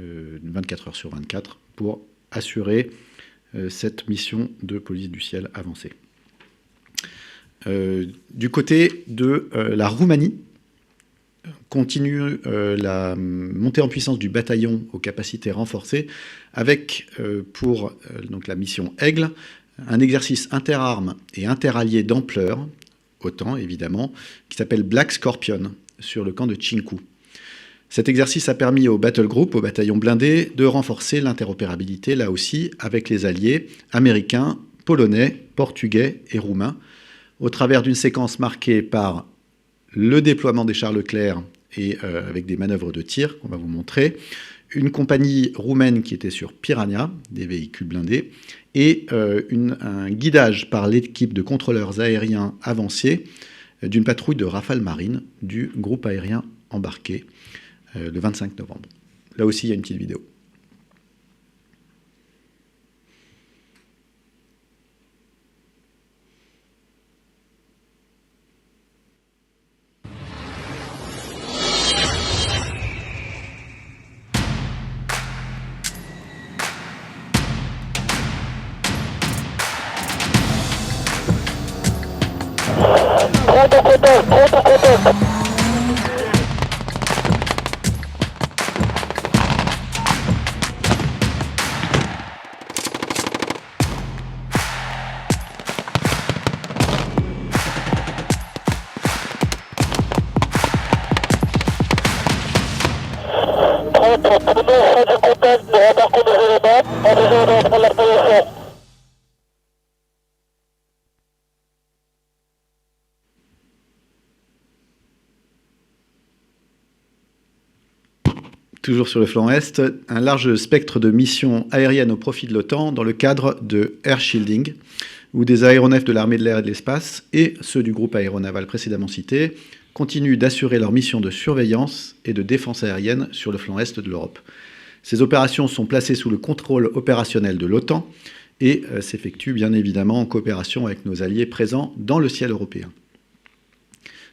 24 heures sur 24, pour assurer cette mission de police du ciel avancée. Du côté de la Roumanie, continue la montée en puissance du bataillon aux capacités renforcées avec, pour donc la mission Aigle, un exercice interarmes et interalliés d'ampleur, OTAN évidemment, qui s'appelle Black Scorpion, sur le camp de Chinku. Cet exercice a permis au Battle Group, au bataillon blindé, de renforcer l'interopérabilité, là aussi, avec les alliés américains, polonais, portugais et roumains, au travers d'une séquence marquée par le déploiement des chars Leclerc et avec des manœuvres de tir qu'on va vous montrer, une compagnie roumaine qui était sur Piranha, des véhicules blindés, et un guidage par l'équipe de contrôleurs aériens avancés d'une patrouille de Rafale marine du groupe aérien embarqué le 25 novembre. Là aussi, il y a une petite vidéo. Toujours sur le flanc Est, un large spectre de missions aériennes au profit de l'OTAN dans le cadre de Air Shielding, où des aéronefs de l'armée de l'air et de l'espace et ceux du groupe aéronaval précédemment cité continuent d'assurer leur mission de surveillance et de défense aérienne sur le flanc Est de l'Europe. Ces opérations sont placées sous le contrôle opérationnel de l'OTAN et s'effectuent bien évidemment en coopération avec nos alliés présents dans le ciel européen.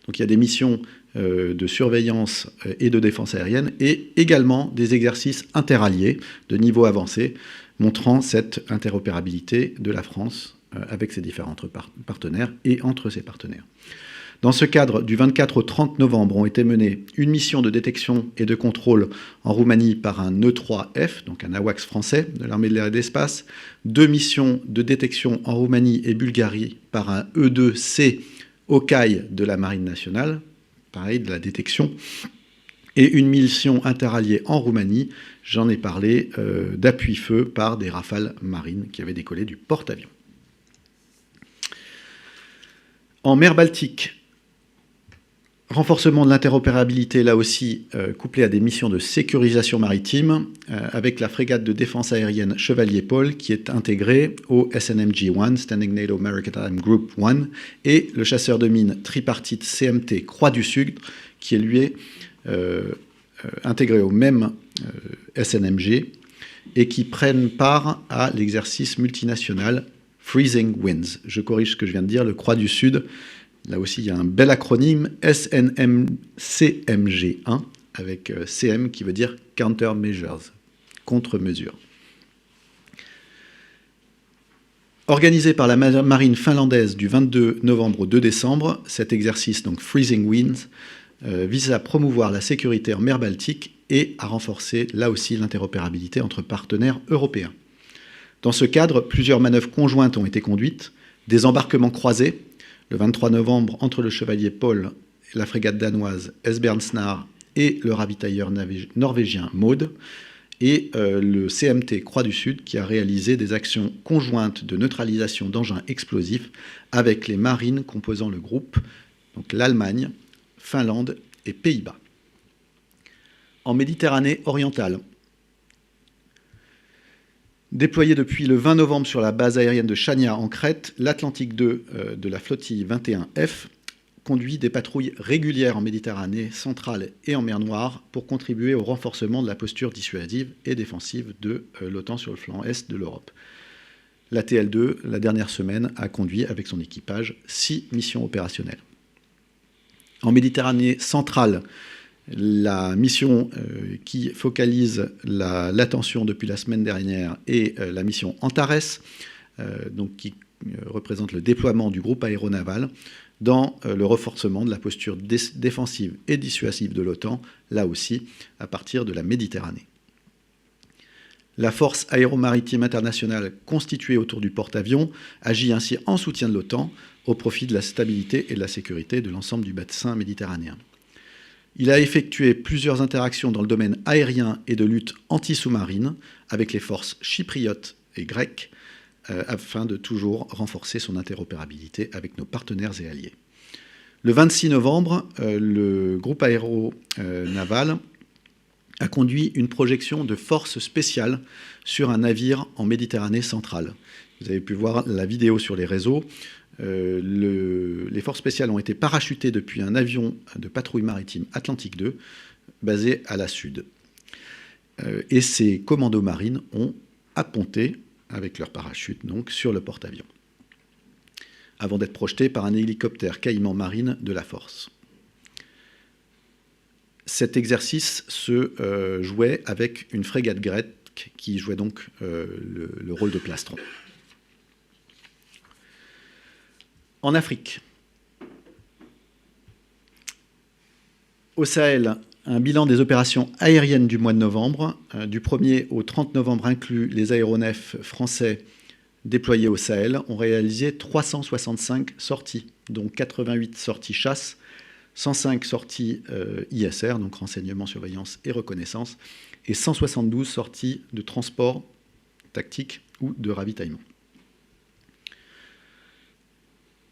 Donc il y a des missions de surveillance et de défense aérienne et également des exercices interalliés de niveau avancé montrant cette interopérabilité de la France avec ses différents partenaires et entre ses partenaires. Dans ce cadre, du 24 au 30 novembre ont été menées une mission de détection et de contrôle en Roumanie par un E-3F, donc un AWACS français de l'armée de l'air et de l'espace, 2 missions de détection en Roumanie et Bulgarie par un E-2C Okai de la Marine nationale, pareil, de la détection, et une mission interalliée en Roumanie, j'en ai parlé, d'appui-feu par des rafales marines qui avaient décollé du porte-avions. En mer Baltique, renforcement de l'interopérabilité, là aussi, couplé à des missions de sécurisation maritime, avec la frégate de défense aérienne Chevalier Paul, qui est intégrée au SNMG-1, Standing NATO Maritime Group 1, et le chasseur de mines tripartite CMT Croix du Sud, qui est lui intégré au même SNMG, et qui prennent part à l'exercice multinational Freezing Winds. Je corrige ce que je viens de dire, le Croix du Sud. Là aussi, il y a un bel acronyme, SNMCMG1, avec CM qui veut dire Countermeasures, contre-mesures. Organisé par la marine finlandaise du 22 novembre au 2 décembre, cet exercice, donc Freezing Winds, vise à promouvoir la sécurité en mer Baltique et à renforcer, là aussi, l'interopérabilité entre partenaires européens. Dans ce cadre, plusieurs manœuvres conjointes ont été conduites, des embarquements croisés, le 23 novembre entre le Chevalier Paul, la frégate danoise Esbjernsnar et le ravitailleur norvégien Maud, et le CMT Croix du Sud qui a réalisé des actions conjointes de neutralisation d'engins explosifs avec les marines composant le groupe, donc l'Allemagne, Finlande et Pays-Bas. En Méditerranée orientale, déployé depuis le 20 novembre sur la base aérienne de Chania en Crète, l'Atlantique 2 de la flottille 21F conduit des patrouilles régulières en Méditerranée centrale et en mer Noire pour contribuer au renforcement de la posture dissuasive et défensive de l'OTAN sur le flanc est de l'Europe. La TL2, la dernière semaine, a conduit avec son équipage 6 missions opérationnelles. En Méditerranée centrale, la mission qui focalise l'attention depuis la semaine dernière est la mission Antares, donc qui représente le déploiement du groupe aéronaval dans le renforcement de la posture défensive et dissuasive de l'OTAN, là aussi à partir de la Méditerranée. La force aéromaritime internationale constituée autour du porte-avions agit ainsi en soutien de l'OTAN au profit de la stabilité et de la sécurité de l'ensemble du bassin méditerranéen. Il a effectué plusieurs interactions dans le domaine aérien et de lutte anti-sous-marine avec les forces chypriotes et grecques afin de toujours renforcer son interopérabilité avec nos partenaires et alliés. Le 26 novembre, le groupe aéronaval a conduit une projection de forces spéciales sur un navire en Méditerranée centrale. Vous avez pu voir la vidéo sur les réseaux. Les forces spéciales ont été parachutées depuis un avion de patrouille maritime Atlantique 2, basé à la sud. Et ces commandos marines ont apponté avec leur parachute donc, sur le porte-avions, avant d'être projetés par un hélicoptère Caïman Marine de la Force. Cet exercice se jouait avec une frégate grecque qui jouait donc le rôle de plastron. En Afrique, au Sahel, un bilan des opérations aériennes du mois de novembre, du 1er au 30 novembre inclus les aéronefs français déployés au Sahel, ont réalisé 365 sorties, dont 88 sorties chasse, 105 sorties ISR, donc renseignement, surveillance et reconnaissance, et 172 sorties de transport tactique ou de ravitaillement.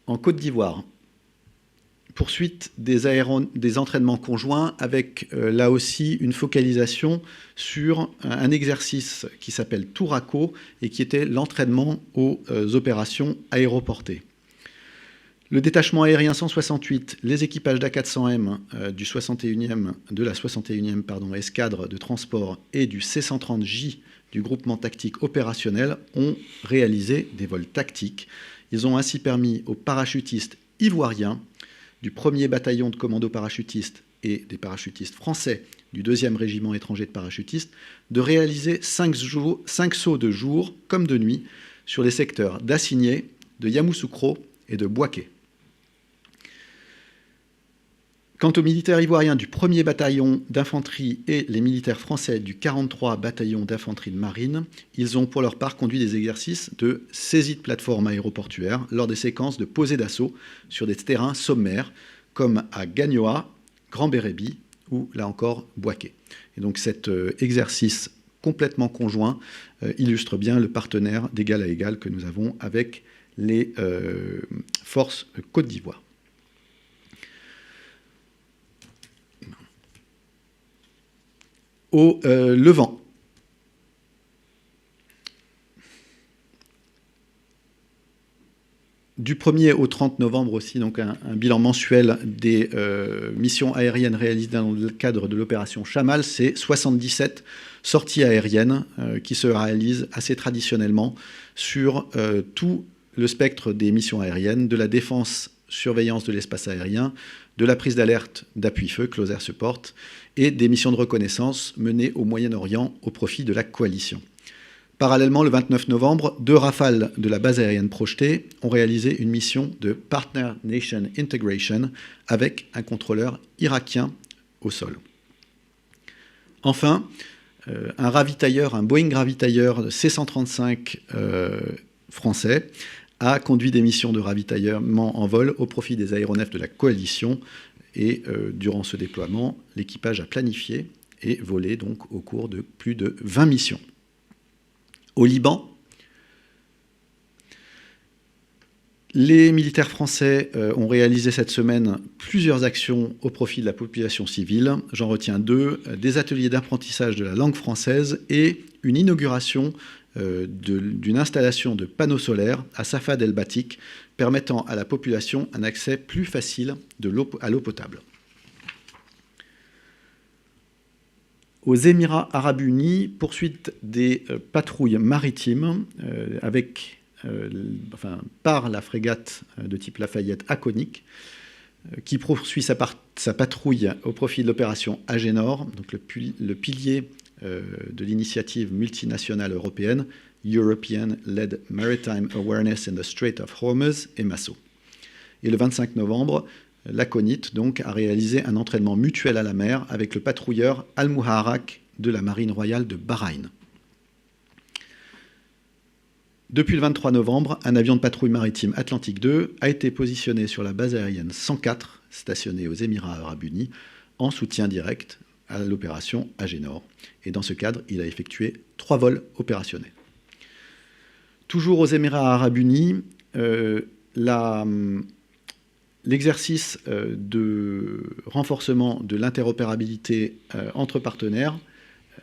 En Côte d'Ivoire, poursuite des entraînements conjoints avec là aussi une focalisation sur un exercice qui s'appelle Touraco et qui était l'entraînement aux opérations aéroportées. Le détachement aérien 168, les équipages d'A400M de la 61e escadre de transport et du C130J du groupement tactique opérationnel ont réalisé des vols tactiques. Ils ont ainsi permis aux parachutistes ivoiriens du 1er bataillon de commandos parachutistes et des parachutistes français du 2e régiment étranger de parachutistes de réaliser 5 sauts de jour comme de nuit sur les secteurs d'Assigné, de Yamoussoukro et de Bouaké. Quant aux militaires ivoiriens du 1er bataillon d'infanterie et les militaires français du 43 bataillon d'infanterie de marine, ils ont pour leur part conduit des exercices de saisie de plateformes aéroportuaires lors des séquences de posée d'assaut sur des terrains sommaires comme à Gagnoa, Grand Bérébi ou là encore Bouaké. Et donc cet exercice complètement conjoint illustre bien le partenaire d'égal à égal que nous avons avec les forces Côte d'Ivoire. Au Levant. Du 1er au 30 novembre aussi, donc un bilan mensuel des missions aériennes réalisées dans le cadre de l'opération Chamal, c'est 77 sorties aériennes qui se réalisent assez traditionnellement sur tout le spectre des missions aériennes, de la défense, surveillance de l'espace aérien, de la prise d'alerte d'appui-feu, Close Air Support, et des missions de reconnaissance menées au Moyen-Orient au profit de la coalition. Parallèlement, le 29 novembre, 2 Rafales de la base aérienne projetée ont réalisé une mission de Partner Nation Integration avec un contrôleur irakien au sol. Enfin, un ravitailleur, un Boeing ravitailleur C-135 français a conduit des missions de ravitaillement en vol au profit des aéronefs de la coalition. Et durant ce déploiement, l'équipage a planifié et volé donc au cours de plus de 20 missions. Au Liban, les militaires français ont réalisé cette semaine plusieurs actions au profit de la population civile. J'en retiens 2, des ateliers d'apprentissage de la langue française et une inauguration d'une installation de panneaux solaires à Safad el-Batik, permettant à la population un accès plus facile à l'eau potable. Aux Émirats arabes unis, poursuite des patrouilles maritimes par la frégate de type Lafayette Aconic, qui poursuit sa patrouille au profit de l'opération Agénor, donc le pilier de l'initiative multinationale européenne European-led Maritime Awareness in the Strait of Hormuz, EMASO. Et le 25 novembre, l'Aconit donc a réalisé un entraînement mutuel à la mer avec le patrouilleur Al-Muharrak de la Marine royale de Bahreïn. Depuis le 23 novembre, un avion de patrouille maritime Atlantique 2 a été positionné sur la base aérienne 104, stationnée aux Émirats arabes unis, en soutien direct à l'opération Agénor. Et dans ce cadre, il a effectué 3 vols opérationnels. Toujours aux Émirats arabes unis, l'exercice de renforcement de l'interopérabilité entre partenaires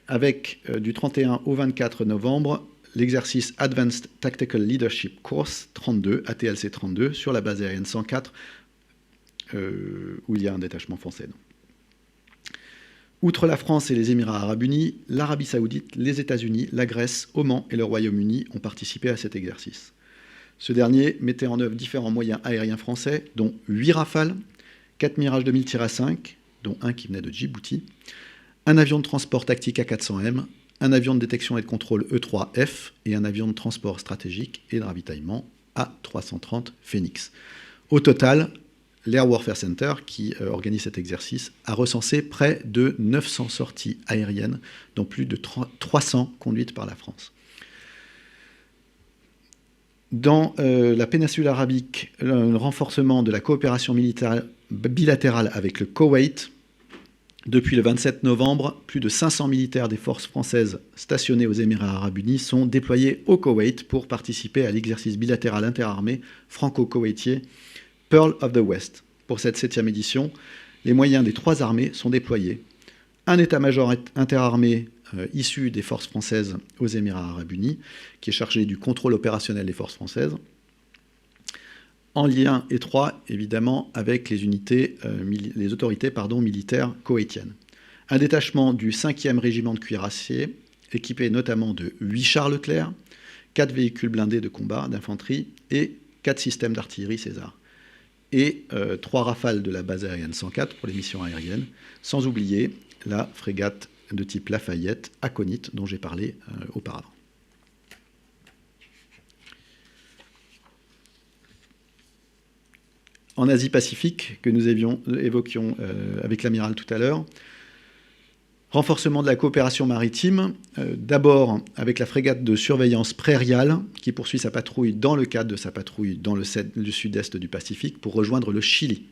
avec du 31 au 24 novembre l'exercice Advanced Tactical Leadership Course 32, ATLC 32, sur la base aérienne 104, où il y a un détachement français. Outre la France et les Émirats arabes unis, l'Arabie saoudite, les États-Unis, la Grèce, Oman et le Royaume-Uni ont participé à cet exercice. Ce dernier mettait en œuvre différents moyens aériens français, dont 8 Rafales, 4 Mirage 2000-5, dont un qui venait de Djibouti, un avion de transport tactique A400M, un avion de détection et de contrôle E3F et un avion de transport stratégique et de ravitaillement A330 Phoenix. Au total, l'Air Warfare Center, qui organise cet exercice, a recensé près de 900 sorties aériennes, dont plus de 300 conduites par la France. Dans la péninsule arabique, le renforcement de la coopération militaire bilatérale avec le Koweït. Depuis le 27 novembre, plus de 500 militaires des forces françaises stationnés aux Émirats arabes unis sont déployés au Koweït pour participer à l'exercice bilatéral interarmé franco-koweïtien Pearl of the West. Pour cette 7e édition, les moyens des 3 armées sont déployés. Un état-major interarmé issu des forces françaises aux Émirats arabes unis, qui est chargé du contrôle opérationnel des forces françaises, en lien étroit, évidemment, avec les autorités militaires koweïtiennes. Un détachement du 5e régiment de cuirassiers, équipé notamment de 8 chars Leclerc, 4 véhicules blindés de combat d'infanterie et 4 systèmes d'artillerie César. Et 3 Rafales de la base aérienne 104 pour les missions aériennes, sans oublier la frégate de type Lafayette, Aconit, dont j'ai parlé auparavant. en Asie-Pacifique, que nous évoquions avec l'amiral tout à l'heure. Renforcement de la coopération maritime, d'abord avec la frégate de surveillance Prairial, qui poursuit sa patrouille dans le cadre de sa patrouille dans le sud-est du Pacifique pour rejoindre le Chili.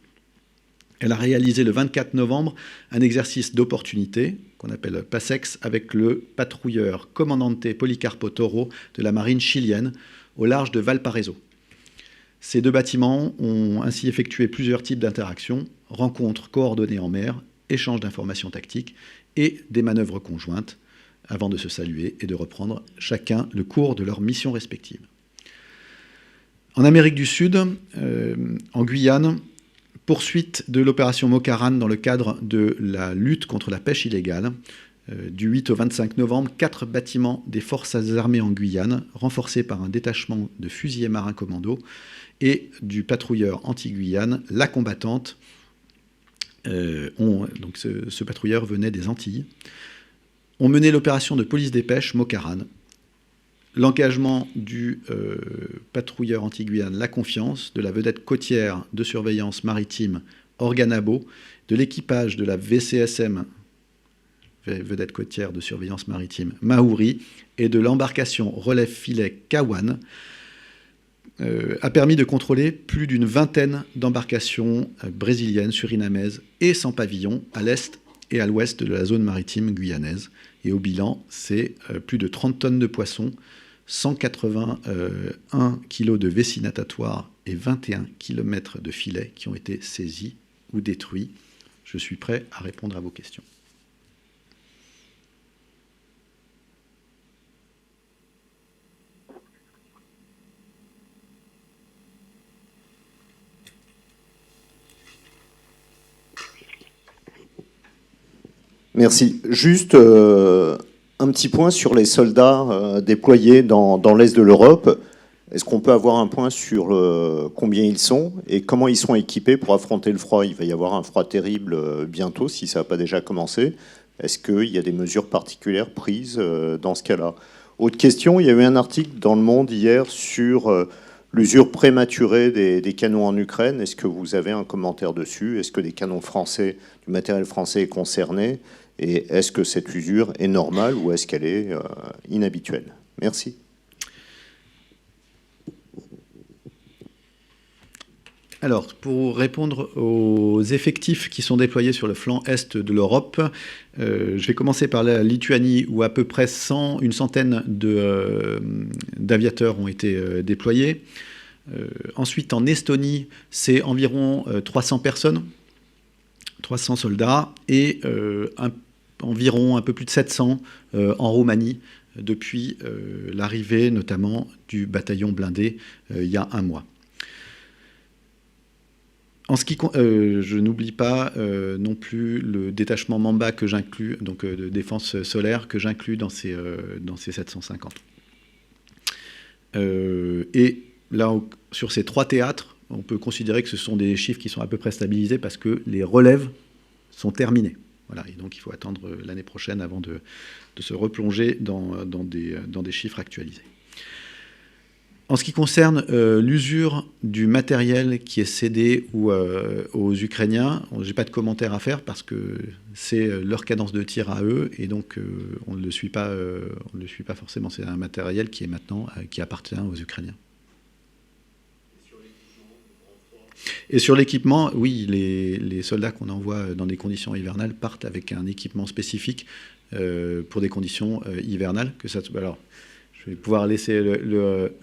Elle a réalisé le 24 novembre un exercice d'opportunité, qu'on appelle PASEX, avec le patrouilleur Comandante Policarpo Toro de la marine chilienne, au large de Valparaiso. Ces deux bâtiments ont ainsi effectué plusieurs types d'interactions, rencontres coordonnées en mer, échanges d'informations tactiques et des manœuvres conjointes, avant de se saluer et de reprendre chacun le cours de leurs missions respectives. En Amérique du Sud, en Guyane, poursuite de l'opération Mocaran dans le cadre de la lutte contre la pêche illégale. Du 8 au 25 novembre, 4 bâtiments des forces armées en Guyane, renforcés par un détachement de fusiliers marins commando et du patrouilleur anti-Guyane, la combattante. Donc ce patrouilleur venait des Antilles. On menait l'opération de police des pêches Mocaran. L'engagement du patrouilleur anti-Guyane La Confiance, de la vedette côtière de surveillance maritime Organabo, de l'équipage de la VCSM, vedette côtière de surveillance maritime Maouri, et de l'embarcation relève-filet Kawan, a permis de contrôler plus d'une vingtaine d'embarcations brésiliennes, surinamaises et sans pavillon à l'est et à l'ouest de la zone maritime guyanaise. Et au bilan, c'est plus de 30 tonnes de poissons, 181 kilos de vessie natatoire et 21 km de filets qui ont été saisis ou détruits. Je suis prêt à répondre à vos questions. Merci. Juste un petit point sur les soldats déployés dans l'Est de l'Europe. Est-ce qu'on peut avoir un point sur combien ils sont et comment ils sont équipés pour affronter le froid? Il va y avoir un froid terrible bientôt, si ça n'a pas déjà commencé. Est-ce qu'il y a des mesures particulières prises dans ce cas-là? Autre question, il y a eu un article dans Le Monde hier sur l'usure prématurée des canons en Ukraine. Est-ce que vous avez un commentaire dessus? Est-ce que des canons français, du matériel français est concerné? Et est-ce que cette usure est normale ou est-ce qu'elle est inhabituelle? Merci. Alors, pour répondre aux effectifs qui sont déployés sur le flanc est de l'Europe, je vais commencer par la Lituanie, où à peu près une centaine d'aviateurs ont été déployés. Ensuite, en Estonie, c'est environ 300 personnes, 300 soldats, et environ un peu plus de 700 en Roumanie, depuis l'arrivée notamment du bataillon blindé il y a un mois. Je n'oublie pas non plus le détachement Mamba que j'inclus, donc de défense solaire, que j'inclus dans ces 750. Et là, sur ces 3 théâtres, on peut considérer que ce sont des chiffres qui sont à peu près stabilisés parce que les relèves sont terminées. Voilà, et donc il faut attendre l'année prochaine avant de se replonger dans des chiffres actualisés. En ce qui concerne l'usure du matériel qui est cédé aux Ukrainiens, je n'ai pas de commentaire à faire parce que c'est leur cadence de tir à eux et donc on ne le suit pas forcément. C'est un matériel qui est maintenant qui appartient aux Ukrainiens. Et sur l'équipement, oui, les soldats qu'on envoie dans des conditions hivernales partent avec un équipement spécifique pour des conditions hivernales. Alors, je vais pouvoir laisser le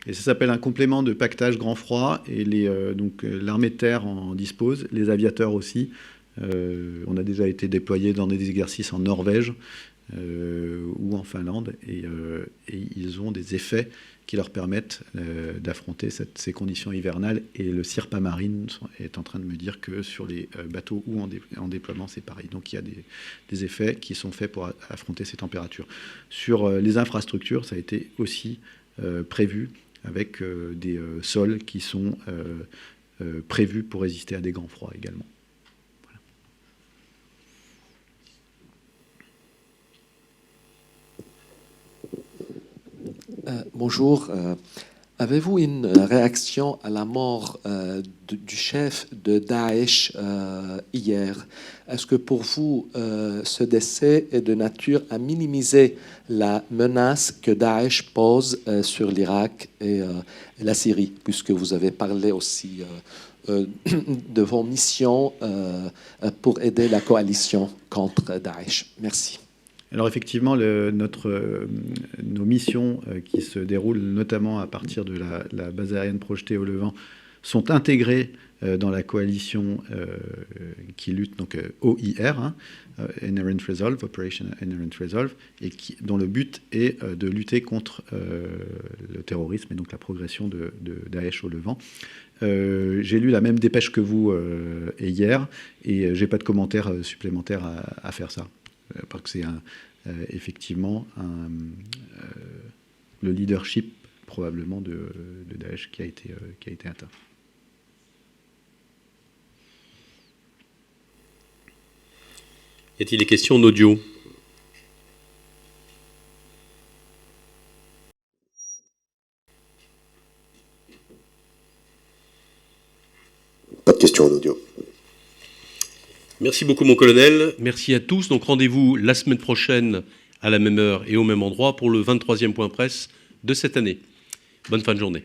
Et ça s'appelle un complément de pactage grand froid, et donc l'armée de terre en dispose, les aviateurs aussi. On a déjà été déployés dans des exercices en Norvège ou en Finlande, et ils ont des effets qui leur permettent d'affronter ces conditions hivernales. Et le CIRPA Marine est en train de me dire que sur les bateaux ou en déploiement, c'est pareil. Donc il y a des effets qui sont faits pour affronter ces températures. Sur les infrastructures, ça a été aussi prévu avec des sols qui sont prévus pour résister à des grands froids également. Voilà. Bonjour. Avez-vous une réaction à la mort du chef de Daesh hier? Est-ce que pour vous, ce décès est de nature à minimiser la menace que Daesh pose sur l'Irak et la Syrie, puisque vous avez parlé aussi de vos missions pour aider la coalition contre Daesh? Merci. Alors effectivement, nos missions qui se déroulent notamment à partir de la base aérienne projetée au Levant sont intégrées dans la coalition qui lutte, donc OIR, Inherent Resolve, Operation Inherent Resolve, et dont le but est de lutter contre le terrorisme et donc la progression de Daesh au Levant. J'ai lu la même dépêche que vous hier, et j'ai pas de commentaires supplémentaires à faire ça. Parce que c'est effectivement le leadership probablement de Daesh qui a été atteint. Y a-t-il des questions en audio? Pas de questions en audio. Merci beaucoup, mon colonel. Merci à tous. Donc, rendez-vous la semaine prochaine à la même heure et au même endroit pour le 23e point presse de cette année. Bonne fin de journée.